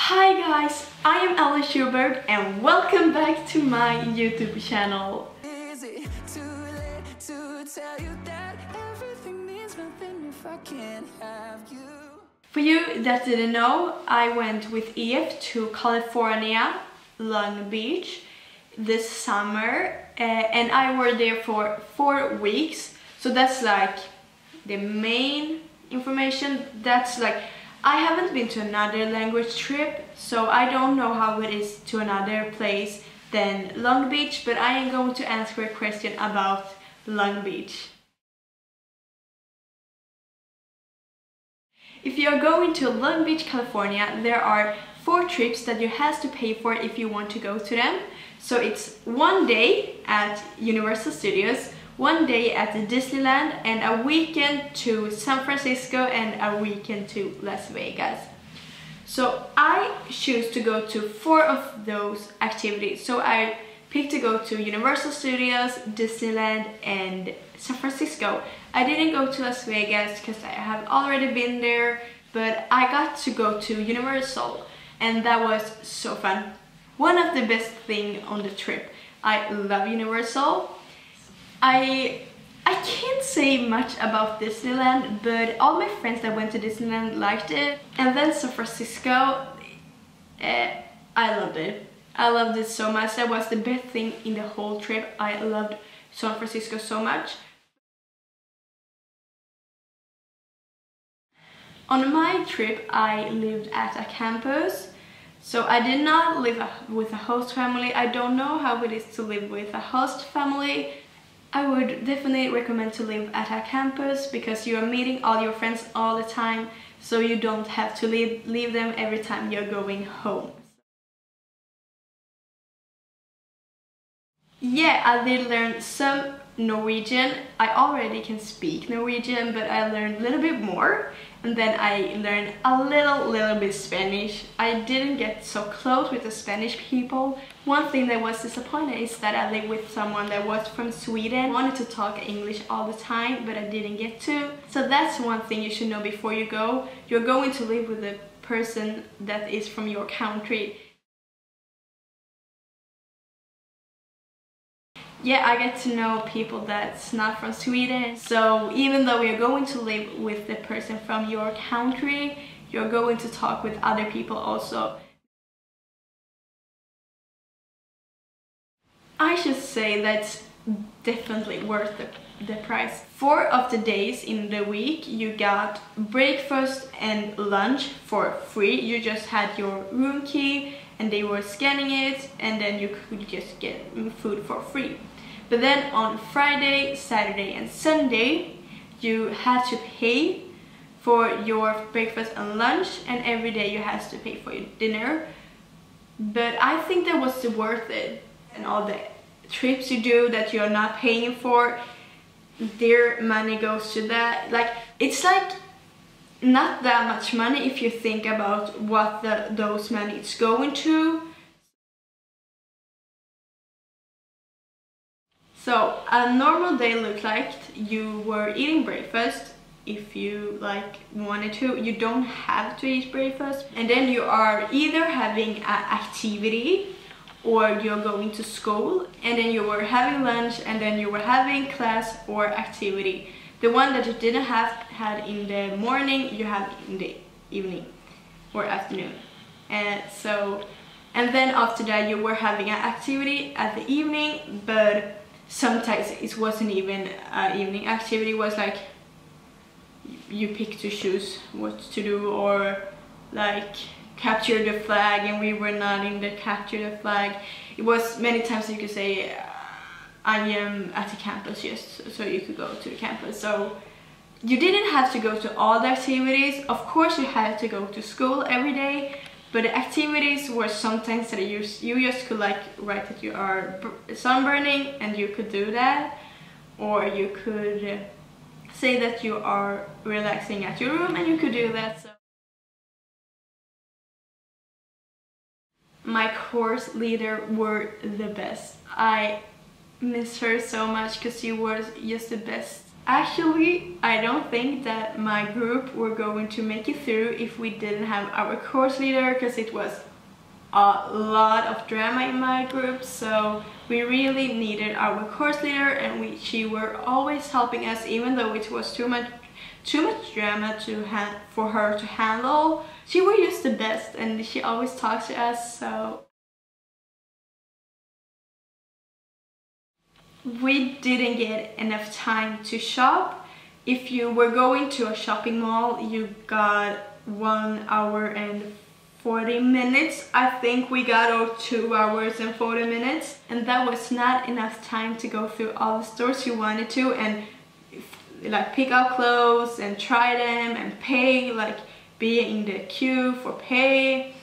Hi guys, I am Alice Schubert and welcome back to my YouTube channel. Is it too late to tell you that everything means nothing if I can't have you? For you that didn't know, I went with EF to California, Long Beach this summer and I were there for 4 weeks. So that's like the main information. That's like I haven't been to another language trip, so I don't know how it is to another place than Long Beach, but I am going to answer a question about Long Beach. If you are going to Long Beach, California, there are 4 trips that you have to pay for if you want to go to them. So it's 1 day at Universal Studios, 1 day at the Disneyland, and a weekend to San Francisco and a weekend to Las Vegas. So I choose to go to 4 of those activities. So I picked to go to Universal Studios, Disneyland and San Francisco. I didn't go to Las Vegas because I have already been there, but I got to go to Universal and that was so fun. One of the best things on the trip. I love Universal. I can't say much about Disneyland, but all my friends that went to Disneyland liked it. And then San Francisco, I loved it. I loved it so much. That was the best thing in the whole trip. I loved San Francisco so much. On my trip, I lived at a campus. So I did not live with a host family. I don't know how it is to live with a host family. I would definitely recommend to live at a campus because you are meeting all your friends all the time, so you don't have to leave them every time you're going home. Yeah, I did learn some Norwegian. I already can speak Norwegian, but I learned a little bit more. And then I learned a little bit Spanish. I didn't get so close with the Spanish people. One thing that was disappointing is that I lived with someone that was from Sweden. I wanted to talk English all the time, but I didn't get to. So that's one thing you should know before you go. You're going to live with a person that is from your country. Yeah, I get to know people that's not from Sweden. So even though you're going to live with the person from your country, you're going to talk with other people also. I should say that's definitely worth the price. 4 of the days in the week you got breakfast and lunch for free. You just had your room key and they were scanning it and then you could just get food for free. But then on Friday, Saturday and Sunday you had to pay for your breakfast and lunch, and every day you had to pay for your dinner. But I think that was worth it. And all the trips you do that you're not paying for, their money goes to that. Like, it's like not that much money if you think about what those money is going to. So a normal day looked like you were eating breakfast if you wanted to. You don't have to eat breakfast. And then you are either having an activity or you're going to school, and then you were having lunch, and then you were having class or activity. The one that you didn't had in the morning, you have in the evening or afternoon. And then after that you were having an activity at the evening, but sometimes it wasn't even an evening activity. It was like you pick to choose what to do, or like capture the flag, and we were not in the capture the flag. It was many times you could say I am at the campus, yes, so you could go to the campus. So you didn't have to go to all the activities. Of course you had to go to school every day, but the activities were sometimes that you just could write that you are sunburning and you could do that, or you could say that you are relaxing at your room and you could do that. So my course leader were the best. I miss her so much because she was just the best Actually, I don't think that my group were going to make it through if we didn't have our course leader, because it was a lot of drama in my group, so we really needed our course leader, and she were always helping us, even though it was too much drama for her to handle. She was just the best, and she always talked to us. So we didn't get enough time to shop. If you were going to a shopping mall, you got 1 hour and 40 minutes. I think we got our 2 hours and 40 minutes, and that was not enough time to go through all the stores you wanted to and like pick out clothes and try them and pay, like be in the queue for pay.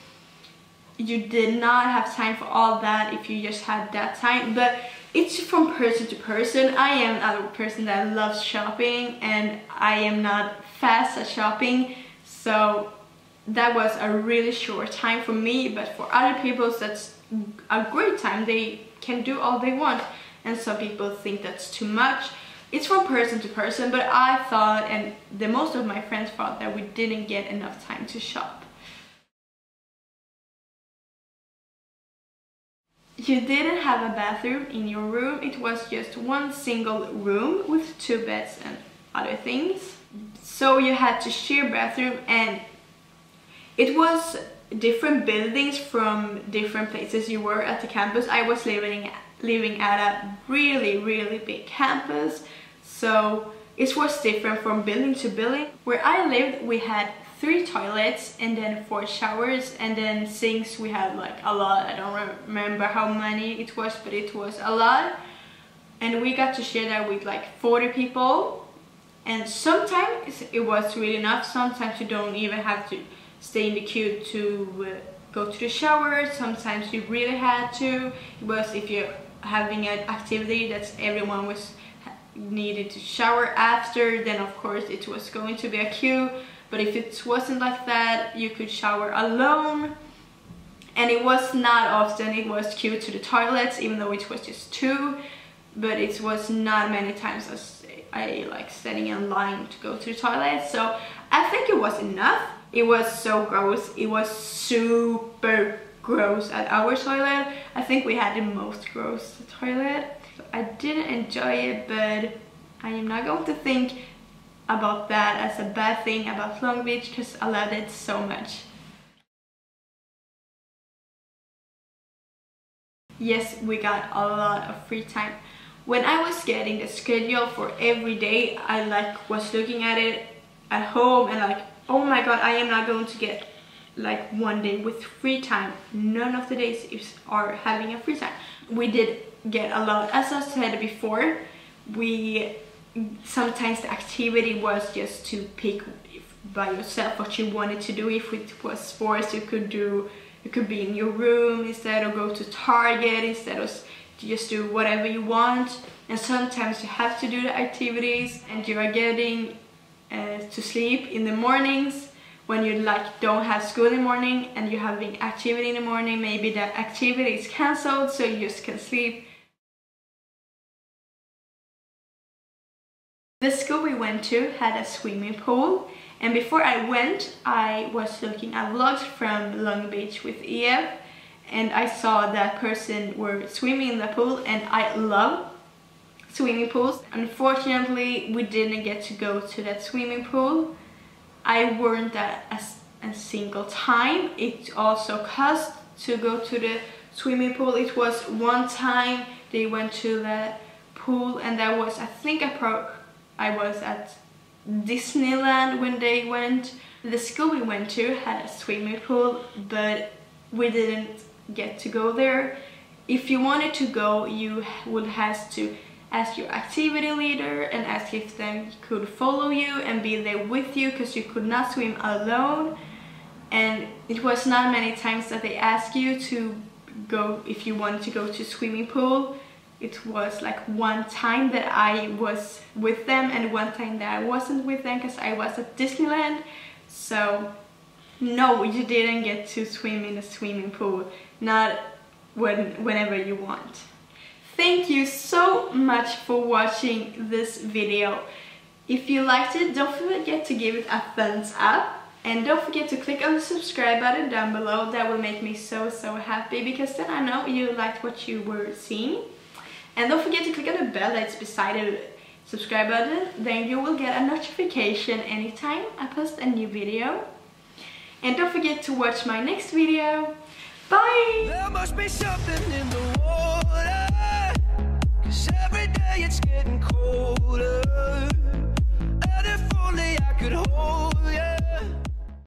You did not have time for all that if you just had that time, but it's from person to person. I am a person that loves shopping, and I am not fast at shopping, so that was a really short time for me. But for other people, that's a great time. They can do all they want, and some people think that's too much. It's from person to person, but I thought, and the most of my friends thought, that we didn't get enough time to shop. You didn't have a bathroom in your room. It was just one single room with 2 beds and other things. So you had to share bathroom, and it was different buildings from different places you were at the campus. I was living at a really big campus, so it was different from building to building. Where I lived, we had 3 toilets and then 4 showers, and then sinks. We had like a lot. I don't remember how many it was, but it was a lot. And we got to share that with like 40 people, and sometimes it was really enough. Sometimes you don't even have to stay in the queue to go to the shower. Sometimes you really had to. It was if you're having an activity that everyone was needed to shower after, then of course it was going to be a queue. But if it wasn't like that, you could shower alone. And it was not often it was queue to the toilets, even though it was just 2. But it was not many times as I like standing in line to go to the toilet. So I think it was enough. It was so gross. It was super gross at our toilet. I think we had the most gross toilet. So I didn't enjoy it, but I am not going to think about that as a bad thing about Long Beach, because I loved it so much. Yes, we got a lot of free time. When I was getting the schedule for every day, I like was looking at it at home and like, oh my god, I am not going to get like one day with free time. None of the days are having a free time. We did get a lot. As I said before, sometimes the activity was just to pick by yourself what you wanted to do. If it was sports, you could be in your room instead, or go to Target instead of just do whatever you want. And sometimes you have to do the activities, and you are getting to sleep in the mornings when you like don't have school in the morning and you're having activity in the morning. Maybe the activity is cancelled, so you just can sleep. The school we went to had a swimming pool, and before I went, I was looking at vlogs from Long Beach with EF, and I saw that person were swimming in the pool, and I love swimming pools. Unfortunately, we didn't get to go to that swimming pool. I weren't at a single time. It also cost to go to the swimming pool. It was one time they went to the pool, and that was, I think I was at Disneyland when they went. The school we went to had a swimming pool, but we didn't get to go there. If you wanted to go, you would have to ask your activity leader and ask if they could follow you and be there with you, because you could not swim alone. And it was not many times that they asked you to go if you wanted to go to swimming pool. It was like one time that I was with them and one time that I wasn't with them because I was at Disneyland. So no, you didn't get to swim in a swimming pool, not whenever you want. Thank you so much for watching this video. If you liked it, don't forget to give it a thumbs up. And don't forget to click on the subscribe button down below. That will make me so happy, because then I know you liked what you were seeing. And don't forget to click on the bell that's beside the subscribe button. Then you will get a notification anytime I post a new video. And don't forget to watch my next video. Bye! There must be something in the